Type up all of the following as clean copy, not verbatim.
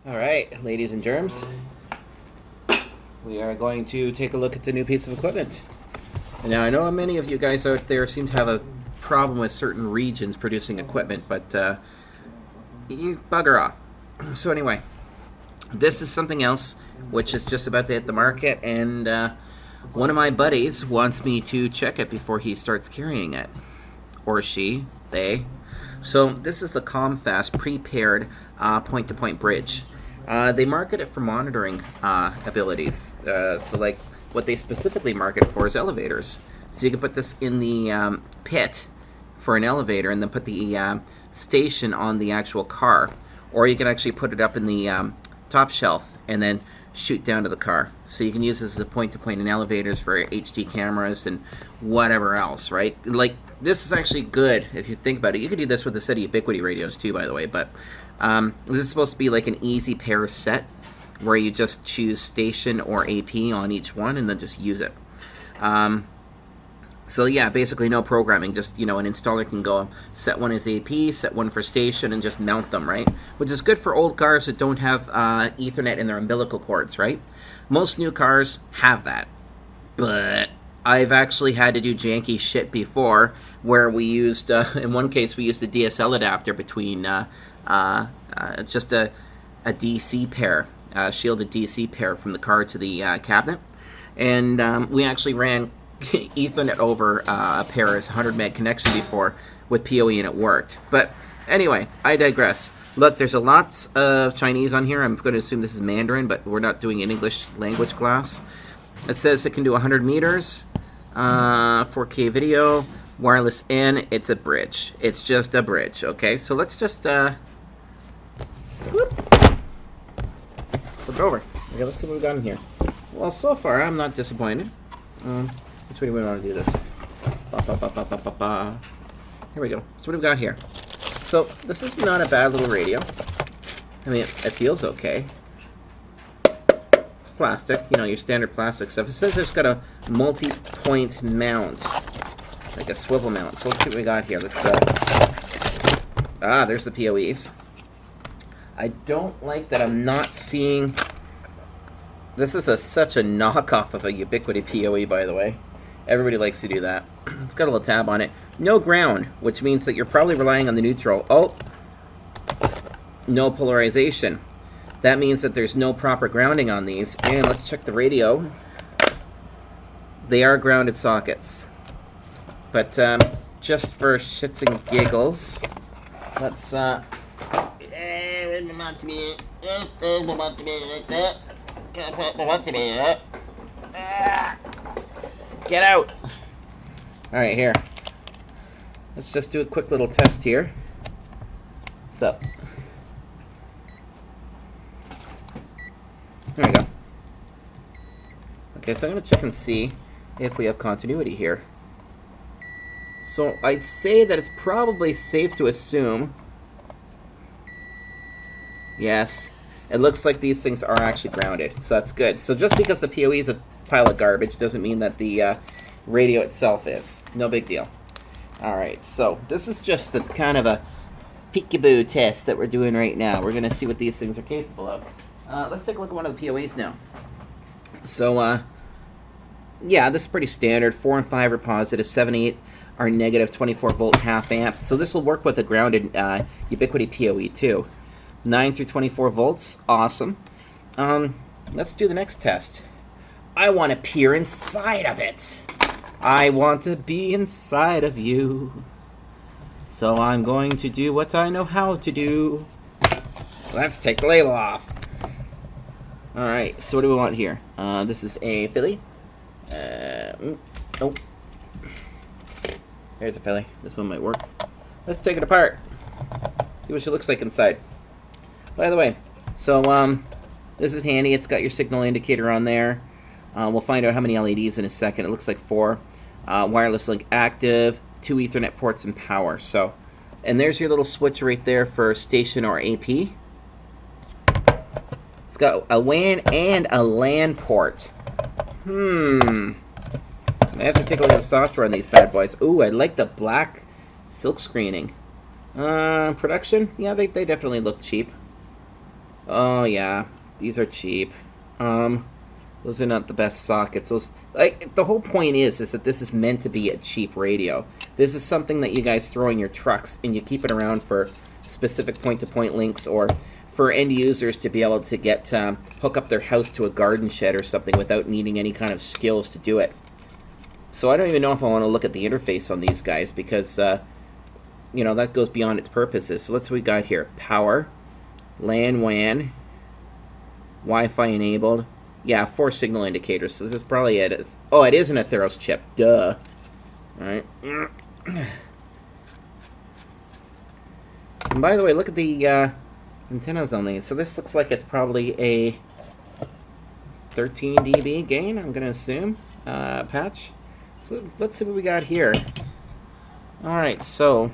Alright, ladies and germs, we are going to take a look at the new piece of equipment. And now, I know many of you guys out there seem to have a problem with certain regions producing equipment, but you bugger off. So anyway, this is something else which is just about to hit the market, and one of my buddies wants me to check it before he starts carrying it. Or she, they. So this is the Comfast pre-paired point-to-point bridge. They market it for monitoring abilities. So like what they specifically market for is elevators. So you can put this in the pit for an elevator and then put the station on the actual car. Or you can actually put it up in the top shelf and then shoot down to the car. So you can use this as a point-to-point in elevators for HD cameras and whatever else, right? Like, this is actually good if you think about it. You could do this with a set of Ubiquiti radios too, by the way, but this is supposed to be like an easy pair set where you just choose station or AP on each one and then just use it. So yeah, basically no programming, just, you know, an installer can go set one as AP, set one for station, and just mount them, right? Which is good for old cars that don't have Ethernet in their umbilical cords, right? Most new cars have that, but I've actually had to do janky shit before where we used, in one case we used a DSL adapter between just a DC pair, shielded DC pair from the car to the cabinet, and we actually ran Ethernet over a pair as 100 meg connection before with PoE, and it worked. But anyway, I digress. Look, there's a lots of Chinese on here. I'm going to assume this is Mandarin, but we're not doing an English language class. It says it can do 100 meters, 4K video, wireless in. It's a bridge. It's just a bridge, okay? So let's just flip it over. Okay, let's see what we've got in here. Well, so far, I'm not disappointed. Which way do we want to do this? Here we go. So what do we got here? So this is not a bad little radio. I mean, it feels okay. It's plastic, you know, your standard plastic stuff. It says it's got a multi-point mount, like a swivel mount. So let's see what we got here. Let's there's the PoEs. I don't like that I'm not seeing. This is such a knockoff of a Ubiquiti PoE, by the way. Everybody likes to do that. It's got a little tab on it. No ground, which means that you're probably relying on the neutral. Oh, no polarization. That means that there's no proper grounding on these. And let's check the radio. They are grounded sockets. But just for shits and giggles, let's get out. Alright, here. Let's just do a quick little test here. What's up? There we go. Okay, so I'm going to check and see if we have continuity here. So I'd say that it's probably safe to assume. Yes. It looks like these things are actually grounded, so that's good. So just because the PoE is a pile of garbage doesn't mean that the radio itself is. No big deal. Alright, so this is just the kind of a peekaboo test that we're doing right now. We're going to see what these things are capable of. Let's take a look at one of the PoEs now. So, yeah, this is pretty standard. 4 and 5 are positive, 7 and 8 are negative, 24 volt half amp. So this will work with a grounded Ubiquiti PoE too. 9 through 24 volts, awesome. Let's do the next test. I want to peer inside of it. I want to be inside of you. So I'm going to do what I know how to do. Let's take the label off. Alright, so what do we want here? This is a Philly. Oh. There's a Philly. This one might work. Let's take it apart. See what she looks like inside. By the way, so this is handy. It's got your signal indicator on there. We'll find out how many LEDs in a second. It looks like 4. Wireless link active, 2 Ethernet ports, and power. So, and there's your little switch right there for station or AP. It's got a WAN and a LAN port. I have to take a look at the software on these bad boys. Ooh, I like the black silk screening. Production? Yeah, they definitely look cheap. Oh yeah, these are cheap. Those are not the best sockets. Those, like, the whole point is that this is meant to be a cheap radio. This is something that you guys throw in your trucks and you keep it around for specific point-to-point links, or for end users to be able to get hook up their house to a garden shed or something without needing any kind of skills to do it. So I don't even know if I want to look at the interface on these guys, because you know, that goes beyond its purposes. So let's see what we got here. Power, LAN, WAN, Wi-Fi enabled. Yeah, 4 signal indicators. So this is probably it. Oh, it is an Atheros chip. Duh. All right. And by the way, look at the antennas on these. So this looks like it's probably a 13 dB gain, I'm going to assume, patch. So let's see what we got here. All right, so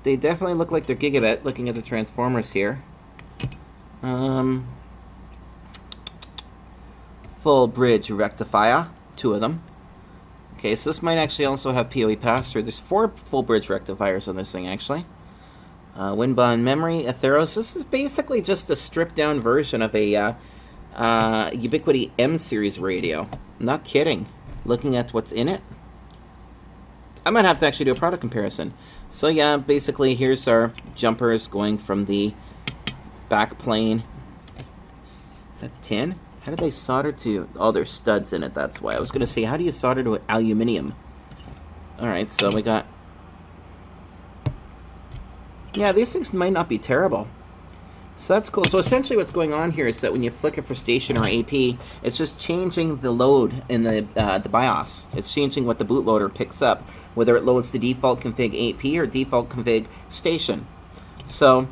they definitely look like they're gigabit, looking at the transformers here. Full bridge rectifier, 2 of them. Okay, so this might actually also have PoE pass-through. There's 4 full bridge rectifiers on this thing, actually. Winbond memory, Atheros. This is basically just a stripped-down version of a Ubiquiti M-series radio. I'm not kidding. Looking at what's in it, I might have to actually do a product comparison. So yeah, basically here's our jumpers going from the back plane. Is that tin? How did they solder to... Oh, there's studs in it, that's why. I was going to say, how do you solder to aluminum? Alright, so we got... Yeah, these things might not be terrible. So that's cool. So essentially what's going on here is that when you flick it for station or AP, it's just changing the load in the BIOS. It's changing what the bootloader picks up, whether it loads the default config AP or default config station. So,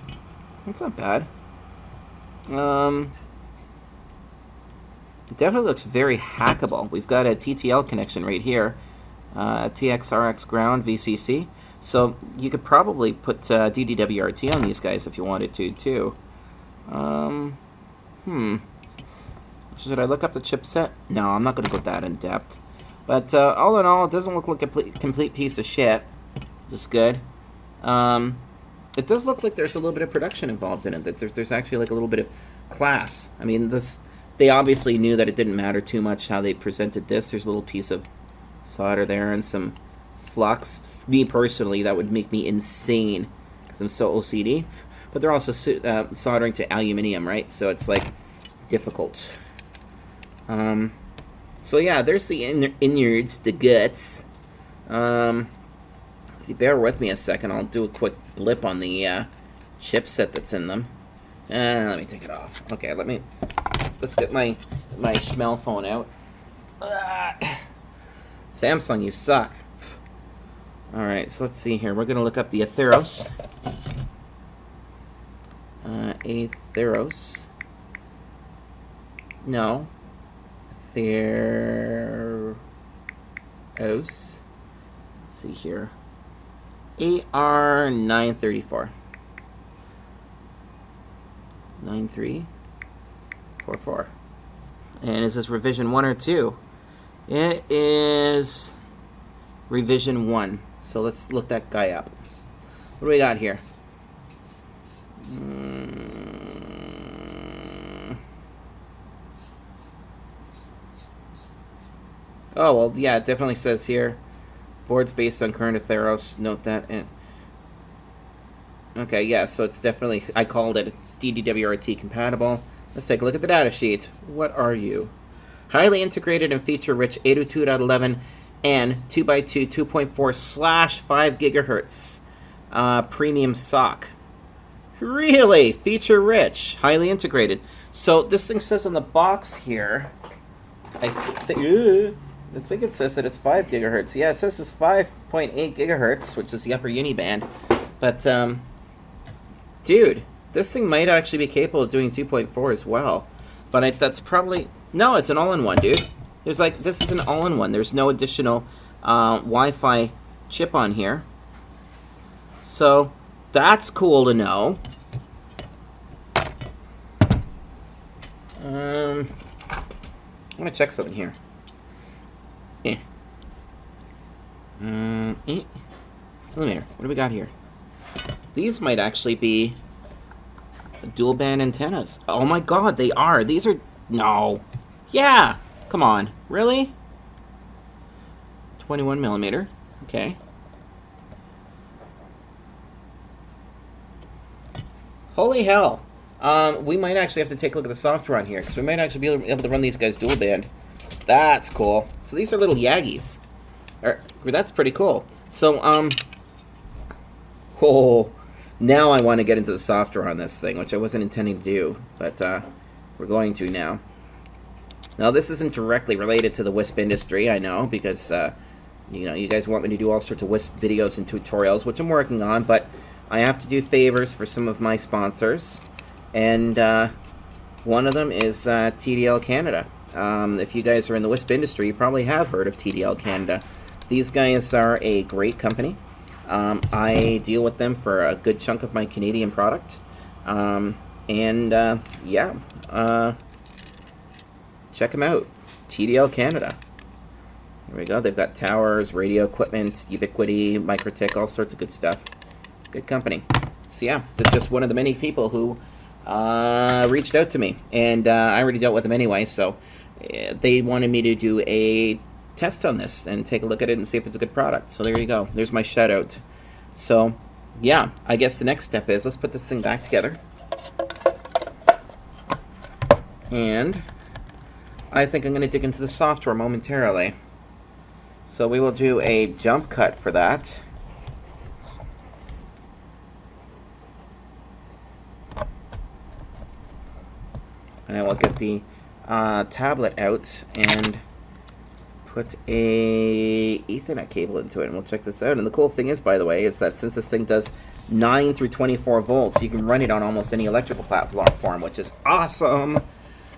that's not bad. It definitely looks very hackable. We've got a TTL connection right here. TXRX ground VCC. So you could probably put DDWRT on these guys if you wanted to, too. Should I look up the chipset? No, I'm not going to go that in depth. But all in all, it doesn't look like a complete piece of shit. It's good. It does look like there's a little bit of production involved in it. That there's actually like a little bit of class. I mean, they obviously knew that it didn't matter too much how they presented this. There's a little piece of solder there and some flux. Me personally, that would make me insane because I'm so OCD. But they're also soldering to aluminum, right? So it's like difficult. So yeah, there's the innards, the guts. If you bear with me a second, I'll do a quick blip on the chipset that's in them. Let me take it off. Okay, let's get my Schmel phone out. Samsung, you suck. Alright, so let's see here. We're going to look up the Atheros. Atheros. No. Atheros. Let's see here. AR934. 9344. And is this revision 1 or 2? It is revision 1. So let's look that guy up. What do we got here? Oh, well, yeah, it definitely says here. Boards based on current Atheros. Note that. Okay, yeah, so it's definitely, I called it DDWRT compatible. Let's take a look at the data sheet. What are you? Highly integrated and feature-rich 802.11 and 2x2 2.4/5 gigahertz premium SOC. Really? Feature-rich. Highly integrated. So this thing says on the box here, I think it says that it's 5 gigahertz. Yeah, it says it's 5.8 gigahertz, which is the upper uni band. But, dude, this thing might actually be capable of doing 2.4 as well. But that's probably... No, it's an all-in-one, dude. There's like... This is an all-in-one. There's no additional Wi-Fi chip on here. So, that's cool to know. I'm going to check something here. Millimeter. What do we got here? These might actually be Dual band antennas. Oh my god, they are. These are... No. Yeah. Come on. Really? 21 millimeter. Okay. Holy hell. We might actually have to take a look at the software on here, because we might actually be able to run these guys dual band. That's cool. So these are little Yagis. That's pretty cool. So, oh, now I want to get into the software on this thing, which I wasn't intending to do, but we're going to now. Now, this isn't directly related to the WISP industry, I know, because, you know, you guys want me to do all sorts of WISP videos and tutorials, which I'm working on, but I have to do favors for some of my sponsors, and one of them is TDL Canada. If you guys are in the WISP industry, you probably have heard of TDL Canada. These guys are a great company. I deal with them for a good chunk of my Canadian product. Yeah, check them out. TDL Canada. There we go. They've got towers, radio equipment, Ubiquity, Microtik, all sorts of good stuff. Good company. So yeah, that's just one of the many people who reached out to me, and I already dealt with them anyway, so they wanted me to do a test on this and take a look at it and see if it's a good product. So there you go. There's my shout out. So yeah, I guess the next step is let's put this thing back together. And I think I'm going to dig into the software momentarily. So we will do a jump cut for that. And I will get the tablet out and put a Ethernet cable into it, and we'll check this out. And the cool thing is, by the way, is that since this thing does 9 through 24 volts, you can run it on almost any electrical platform, which is awesome.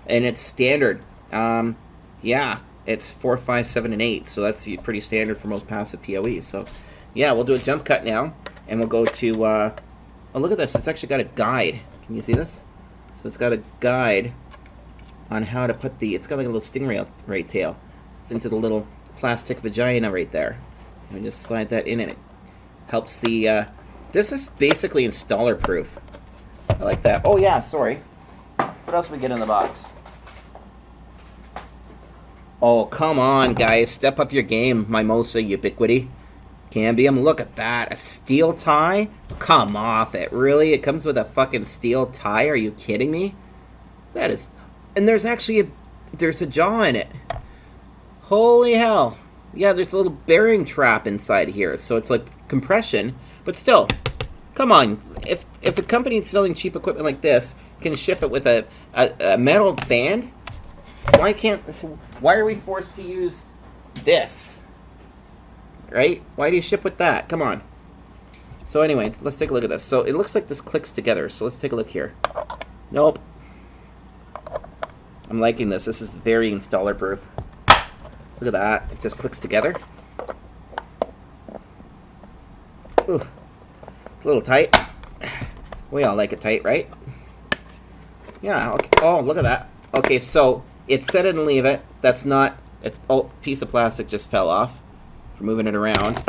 And it's standard. Yeah, it's 4, 5, 7, and 8, so that's pretty standard for most passive PoEs. So yeah, we'll do a jump cut now, and we'll go to, oh, look at this. It's actually got a guide. Can you see this? So it's got a guide on how to put the, it's got like a little stingray tail. It's into the little plastic vagina right there. And we just slide that in, and it helps the, this is basically installer proof. I like that. Oh yeah, sorry. What else we get in the box? Oh, come on, guys. Step up your game, Mimosa Ubiquity. Cambium, look at that. A steel tie? Come off it. Really? It comes with a fucking steel tie? Are you kidding me? That is... And there's actually there's a jaw in it. Holy hell. Yeah, there's a little bearing trap inside here. So it's like compression. But still, come on. If a company selling cheap equipment like this can ship it with a metal band, why are we forced to use this? Right? Why do you ship with that? Come on. So anyway, let's take a look at this. So it looks like this clicks together. So let's take a look here. Nope. I'm liking this. This is very installer proof. Look at that. It just clicks together. Ooh. It's a little tight. We all like it tight, right? Yeah. Okay. Oh, look at that. Okay, so it's set it and leave it. That's not... It's... Oh, piece of plastic just fell off for moving it around.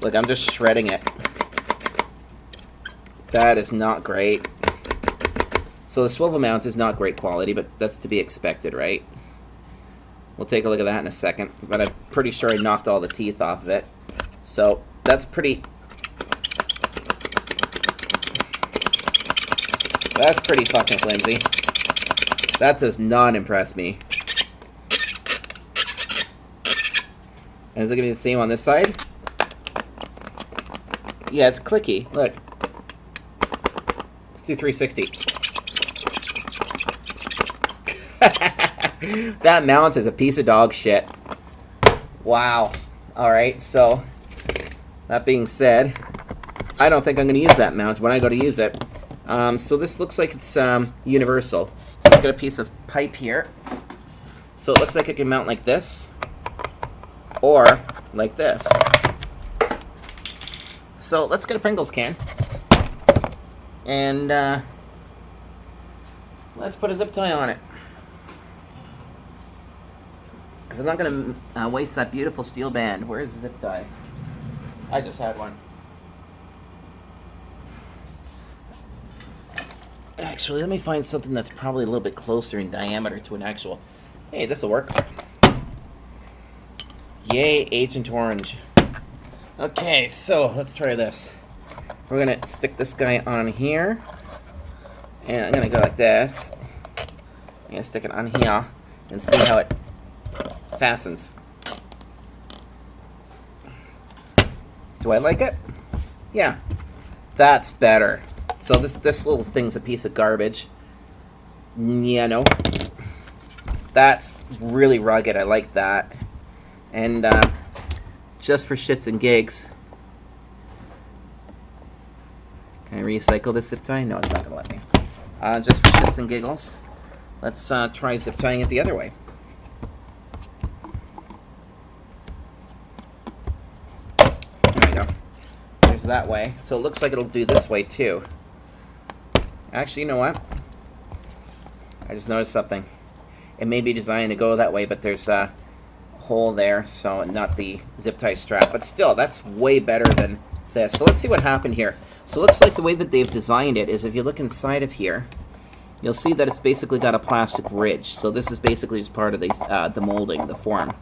Look, I'm just shredding it. That is not great. So the swivel mount is not great quality, but that's to be expected, right? We'll take a look at that in a second, but I'm pretty sure I knocked all the teeth off of it. So that's pretty... That's pretty fucking flimsy. That does not impress me. And is it going to be the same on this side? Yeah, it's clicky. Look. Let's do 360. That mount is a piece of dog shit. Wow. Alright, so that being said, I don't think I'm going to use that mount when I go to use it. So this looks like it's universal. So it's got a piece of pipe here. So it looks like it can mount like this. Or like this. So let's get a Pringles can. And let's put a zip tie on it. Because I'm not going to waste that beautiful steel band. Where's the zip tie? I just had one. Actually, let me find something that's probably a little bit closer in diameter to an actual... Hey, this'll work. Yay, Agent Orange. Okay, so let's try this. We're gonna stick this guy on here. And I'm gonna go like this. I'm gonna stick it on here and see how it fastens. Do I like it? Yeah. That's better. So this little thing's a piece of garbage. Yeah, no. That's really rugged. I like that. And just for shits and gigs, can I recycle this zip tie? No, it's not gonna let me. Just for shits and giggles, let's try zip tying it the other way. There we go. There's that way. So it looks like it'll do this way too. Actually, you know what? I just noticed something. It may be designed to go that way, but there's a hole there, so not the zip tie strap. But still, that's way better than this. So let's see what happened here. So it looks like the way that they've designed it is if you look inside of here, you'll see that it's basically got a plastic ridge. So this is basically just part of the molding, the form.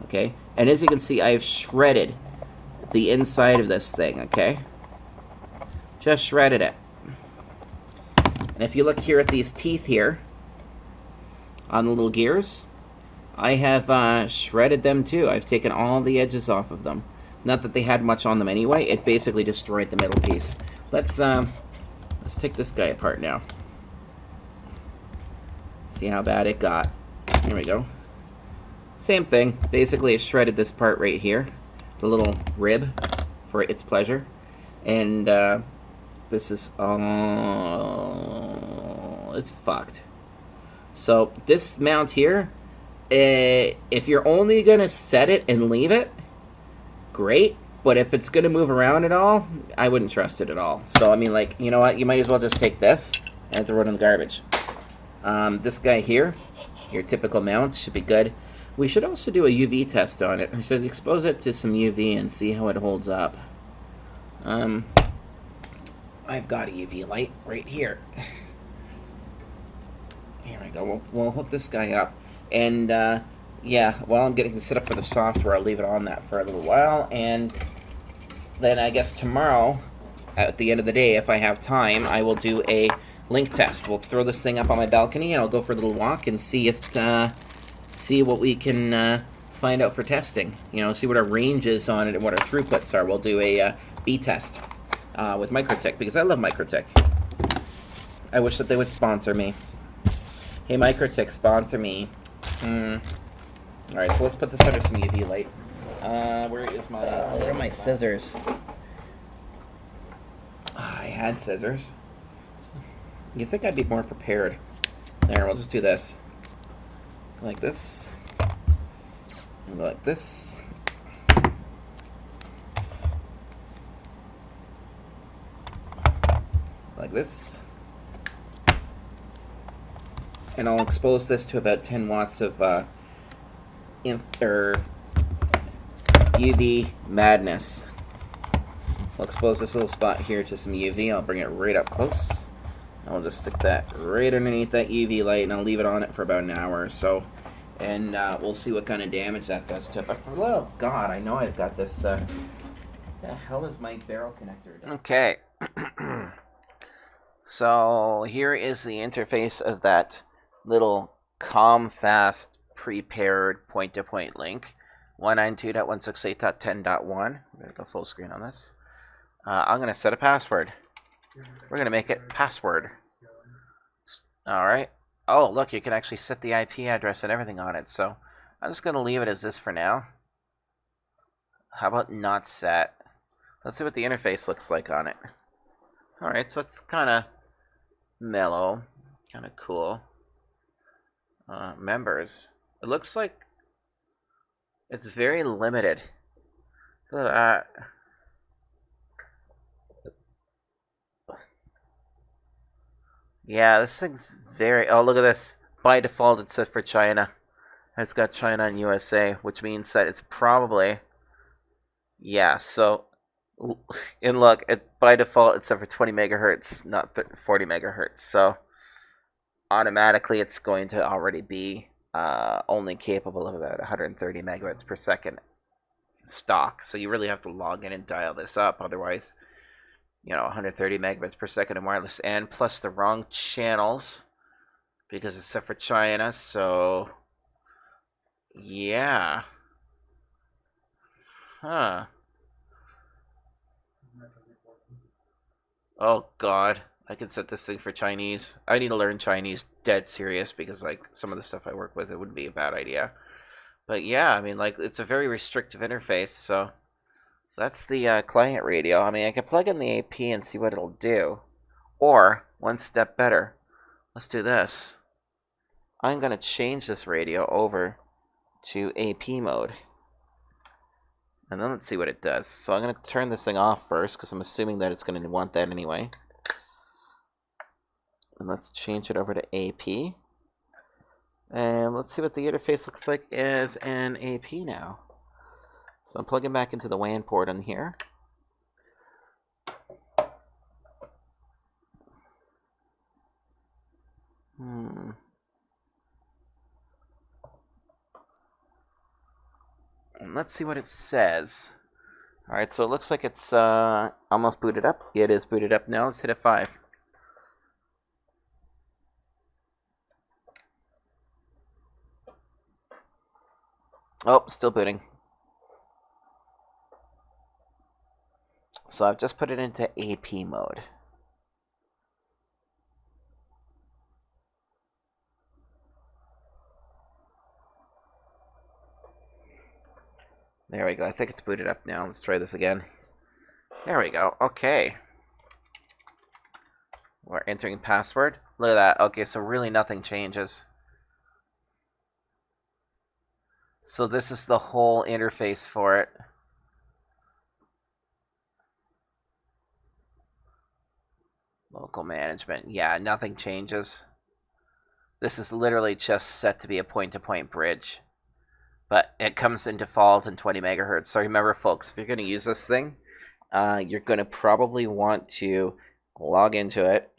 Okay? And as you can see, I've shredded the inside of this thing, okay? Just shredded it. And if you look here at these teeth here, on the little gears, I have shredded them too. I've taken all the edges off of them. Not that they had much on them anyway. It basically destroyed the middle piece. Let's take this guy apart now. See how bad it got. Here we go. Same thing. Basically, I shredded this part right here, the little rib, for its pleasure. And this is it's fucked. So this mount here, if you're only gonna set it and leave it, great. But if it's gonna move around at all, I wouldn't trust it at all. So I mean, like, you know what? You might as well just take this and throw it in the garbage. This guy here, your typical mount, should be good. We should also do a UV test on it. We should expose it to some UV and see how it holds up. I've got a UV light right here. Here we go. We'll hook this guy up. And, yeah, while I'm getting set up for the software, I'll leave it on that for a little while. And then I guess tomorrow, at the end of the day, if I have time, I will do a link test. We'll throw this thing up on my balcony, and I'll go for a little walk and see if see what we can find out for testing. You know, see what our range is on it and what our throughputs are. We'll do a B test with Microtech, because I love Microtech. I wish that they would sponsor me. Hey, Microtech, sponsor me. Alright, so let's put this under some UV light. Where are my scissors? I had scissors. You'd think I'd be more prepared. There, we'll just do this. Like this. And go like this. Like this. And I'll expose this to about 10 watts of UV madness. I'll expose this little spot here to some UV. I'll bring it right up close. I'll just stick that right underneath that UV light, and I'll leave it on it for about an hour or so. And we'll see what kind of damage that does to it. But for the love of God, I know I've got this. The hell is my barrel connector? Okay. So here is the interface of that little Comfast prepared point-to-point link. 192.168.10.1. I'm going to go full screen on this. I'm going to set a password. We're going to make it password. Alright. Oh, look, you can actually set the IP address and everything on it. So I'm just going to leave it as this for now. How about not set? Let's see what the interface looks like on it. Alright, so it's kind of mellow. Kind of cool. Members. It looks like it's very limited. Look at that. Yeah, this thing's very... Oh, look at this. By default, it's set for China. It's got China and USA, which means that it's probably... Yeah, so And look, by default, it's set for 20 megahertz, not 40 megahertz. So automatically, it's going to already be only capable of about 130 megabits per second stock. So you really have to log in and dial this up. Otherwise, 130 megabits per second in wireless, and plus the wrong channels because it's set for China. So yeah. Huh. Oh God, I can set this thing for Chinese. I need to learn Chinese dead serious because like some of the stuff I work with, it wouldn't be a bad idea. But yeah, I mean, like, it's a very restrictive interface, so that's the client radio. I mean, I can plug in the AP and see what it'll do. Or, one step better, let's do this. I'm going to change this radio over to AP mode. And then let's see what it does. So I'm going to turn this thing off first, because I'm assuming that it's going to want that anyway. And let's change it over to AP. And let's see what the interface looks like as an AP now. So I'm plugging back into the WAN port on here. And let's see what it says. Alright, so it looks like it's almost booted up. Yeah, it is booted up now. Let's hit F5. Oh, still booting. So I've just put it into AP mode. There we go. I think it's booted up now. Let's try this again. There we go. Okay. We're entering password. Look at that. Okay, so really nothing changes. So this is the whole interface for it. Local management. Yeah, nothing changes. This is literally just set to be a point-to-point bridge. But it comes in default in 20 megahertz. So remember, folks, if you're going to use this thing, you're going to probably want to log into it.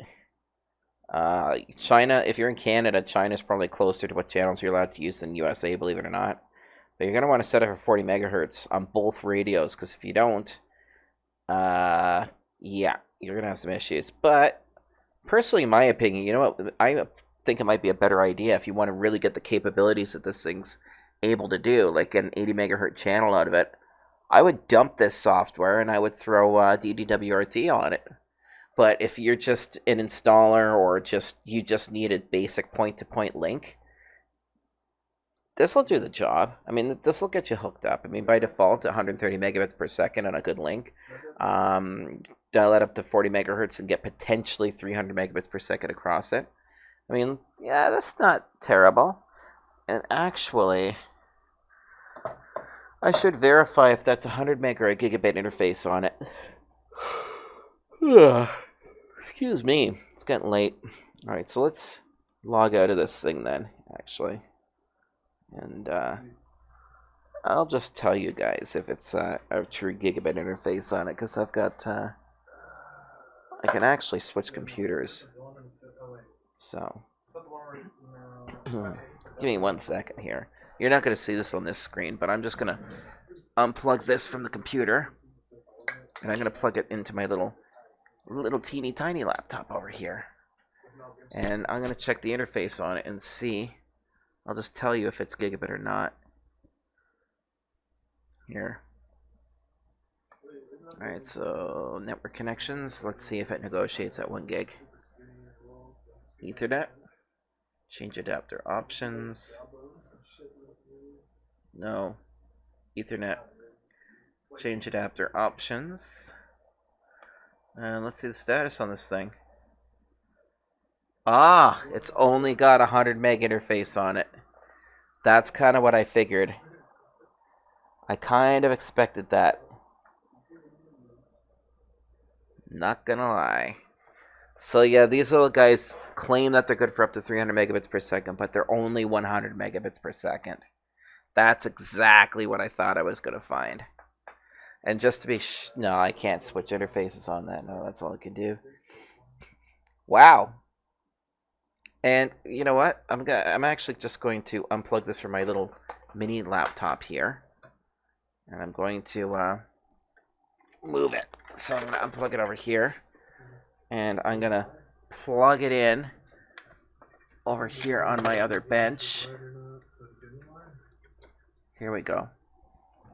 China, if you're in Canada, China's probably closer to what channels you're allowed to use than USA, believe it or not. But you're going to want to set it for 40 megahertz on both radios, because if you don't, yeah, you're going to have some issues. But personally, in my opinion, you know what? I think it might be a better idea if you want to really get the capabilities that this thing's able to do, like get an 80 megahertz channel out of it. I would dump this software and I would throw DDWRT on it. But if you're just an installer or you just need a basic point-to-point link, this will do the job. I mean, this will get you hooked up. I mean, by default, 130 megabits per second on a good link. Dial that up to 40 megahertz and get potentially 300 megabits per second across it. I mean, yeah, that's not terrible. And actually, I should verify if that's 100 meg or a gigabit interface on it. Excuse me, it's getting late. Alright, so let's log out of this thing then, actually. And I'll just tell you guys if it's a true gigabit interface on it, because I've got, I can actually switch computers. So, give me 1 second here. You're not going to see this on this screen, but I'm just going to unplug this from the computer. And I'm going to plug it into my little teeny tiny laptop over here. And I'm going to check the interface on it and see. I'll just tell you if it's gigabit or not. Here. Alright, so network connections. Let's see if it negotiates at 1 gig. Ethernet. Change adapter options. No. Ethernet. Change adapter options. And let's see the status on this thing. Ah, it's only got a 100 meg interface on it. That's kind of what I figured. I kind of expected that. Not gonna lie. So yeah, these little guys claim that they're good for up to 300 megabits per second, but they're only 100 megabits per second. That's exactly what I thought I was going to find. And just to be no, I can't switch interfaces on that. No, that's all I can do. Wow. And you know what? I'm actually just going to unplug this from my little mini laptop here, and I'm going to move it. So I'm going to unplug it over here, and I'm going to plug it in over here on my other bench. Here we go.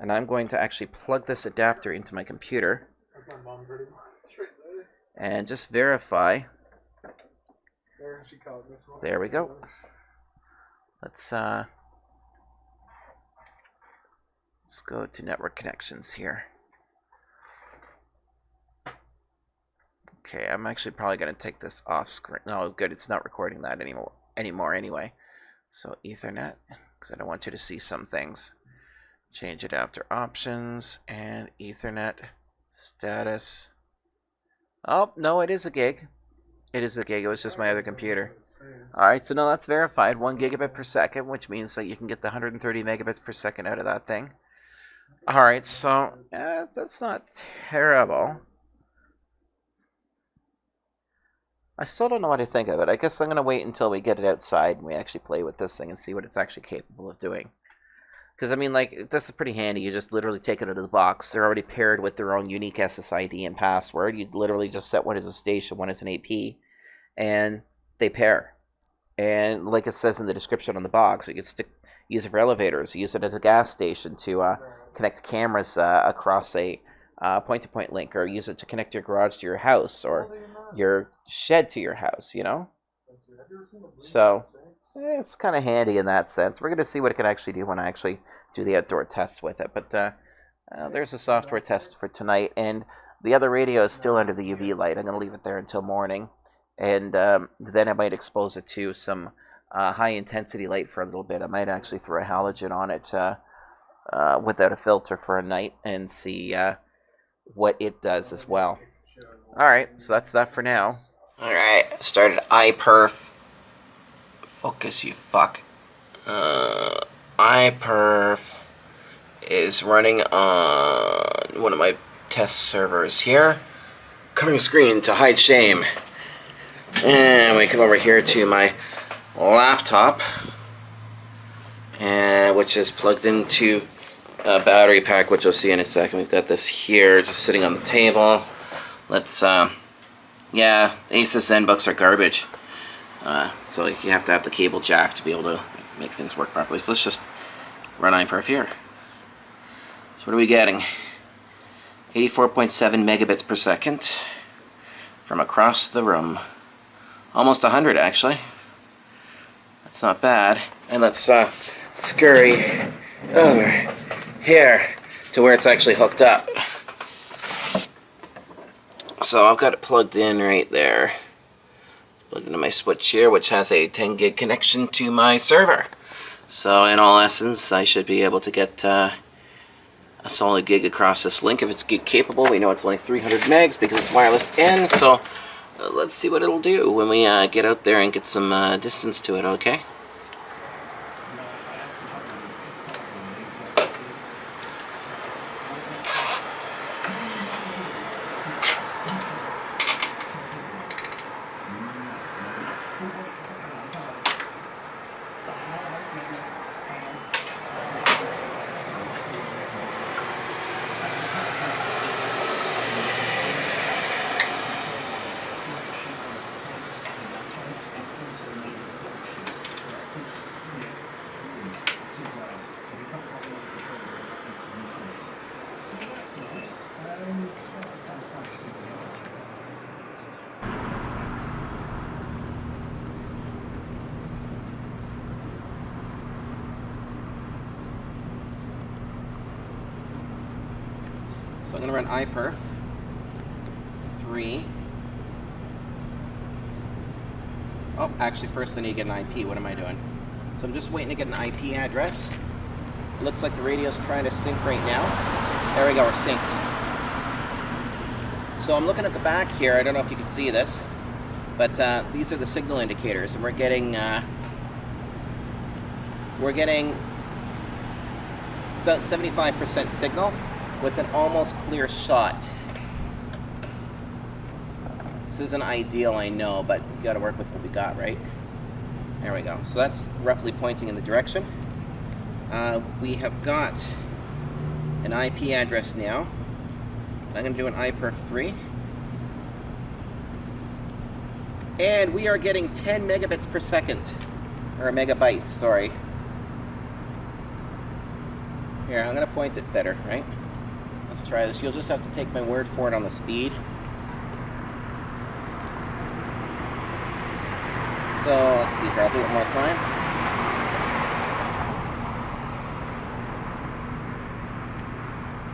And I'm going to actually plug this adapter into my computer and just verify. There we go. Let's go to network connections here. Okay, I'm actually probably going to take this off screen. No, good, it's not recording that anymore anyway. So Ethernet, because I don't want you to see some things. Change adapter options and Ethernet status. Oh, no, it is a gig. It is a gig. It was just my other computer. Alright, so no, that's verified. 1 gigabit per second, which means that you can get the 130 megabits per second out of that thing. Alright, so that's not terrible. I still don't know what to think of it. I guess I'm going to wait until we get it outside and we actually play with this thing and see what it's actually capable of doing. Because, I mean, like, this is pretty handy. You just literally take it out of the box. They're already paired with their own unique SSID and password. You literally just set one as a station, one as an AP, and they pair. And like it says in the description on the box, you can use it for elevators, use it at a gas station to connect cameras across a point-to-point link, or use it to connect your garage to your house, or your shed to your house, you know? So it's kind of handy in that sense. We're going to see what it can actually do when I actually do the outdoor tests with it. But there's a software test for tonight, and the other radio is still under the UV light. I'm going to leave it there until morning, and then I might expose it to some high-intensity light for a little bit. I might actually throw a halogen on it without a filter for a night and see what it does as well. Alright, so that's that for now. Alright, started iPerf. Focus, you fuck. iPerf is running on one of my test servers here. Covering screen to hide shame. And we come over here to my laptop, which is plugged into a battery pack, which you'll see in a second. We've got this here just sitting on the table. Let's, yeah, Asus ZenBooks are garbage. So you have to have the cable jack to be able to make things work properly. So let's just run iPerf here. So what are we getting? 84.7 megabits per second from across the room. Almost 100, actually. That's not bad. And let's scurry over here to where it's actually hooked up. So I've got it plugged in right there. Plugged into my switch here, which has a 10 gig connection to my server. So in all essence, I should be able to get a solid gig across this link if it's gig capable. We know it's only 300 megs because it's wireless in. So let's see what it'll do when we get out there and get some distance to it, okay? So I'm going to run iPerf 3. Oh, actually first I need to get an IP. What am I doing? So I'm just waiting to get an IP address. It looks like the radio's trying to sync right now. There we go, we're synced. So I'm looking at the back here. I don't know if you can see this, but these are the signal indicators, and we're getting about 75% signal with an almost clear shot. This isn't ideal, I know, but you got to work with what we got, right? There we go. So that's roughly pointing in the direction. We have got an IP address now. I'm going to do an iPerf3. And we are getting 10 megabits per second. Or megabytes, sorry. Here, I'm going to point it better, right? Let's try this. You'll just have to take my word for it on the speed. So, let's see here. I'll do it one more time.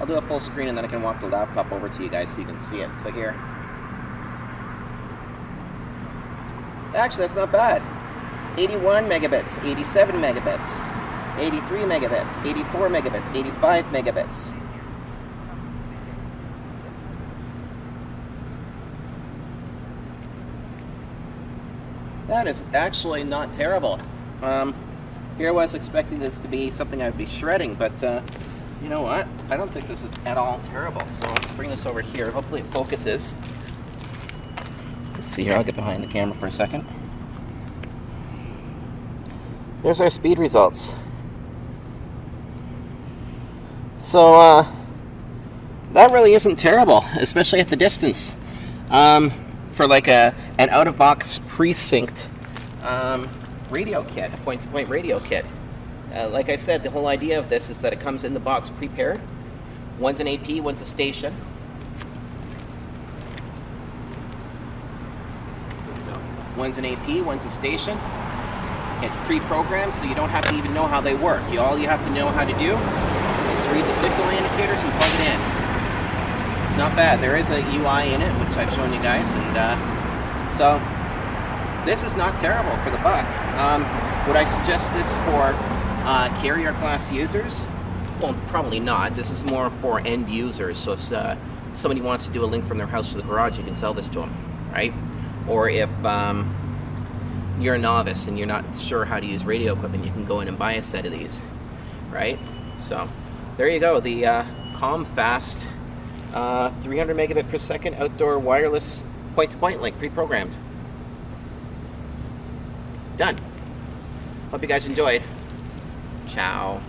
I'll do a full screen and then I can walk the laptop over to you guys so you can see it. So here. Actually, that's not bad. 81 megabits, 87 megabits, 83 megabits, 84 megabits, 85 megabits. That is actually not terrible. Here I was expecting this to be something I'd be shredding, but you know what? I don't think this is at all terrible. So let's bring this over here. Hopefully it focuses. Let's see here. I'll get behind the camera for a second. There's our speed results. So that really isn't terrible, especially at the distance. For like an out-of-box pre-synced radio kit, a point-to-point radio kit. Like I said, the whole idea of this is that it comes in the box prepared. One's an AP, one's a station. One's an AP, one's a station. It's pre-programmed, so you don't have to even know how they work. All you have to know how to do is read the signal indicators and plug it in. It's not bad. There is a UI in it, which I've shown you guys, and so this is not terrible for the buck. Would I suggest this for carrier class users? Well, probably not. This is more for end users. So if somebody wants to do a link from their house to the garage, you can sell this to them, right? Or if you're a novice and you're not sure how to use radio equipment, you can go in and buy a set of these, right? So there you go, the Comfast 300 megabit per second outdoor wireless point-to-point link, pre-programmed. Done. Hope you guys enjoyed. Ciao.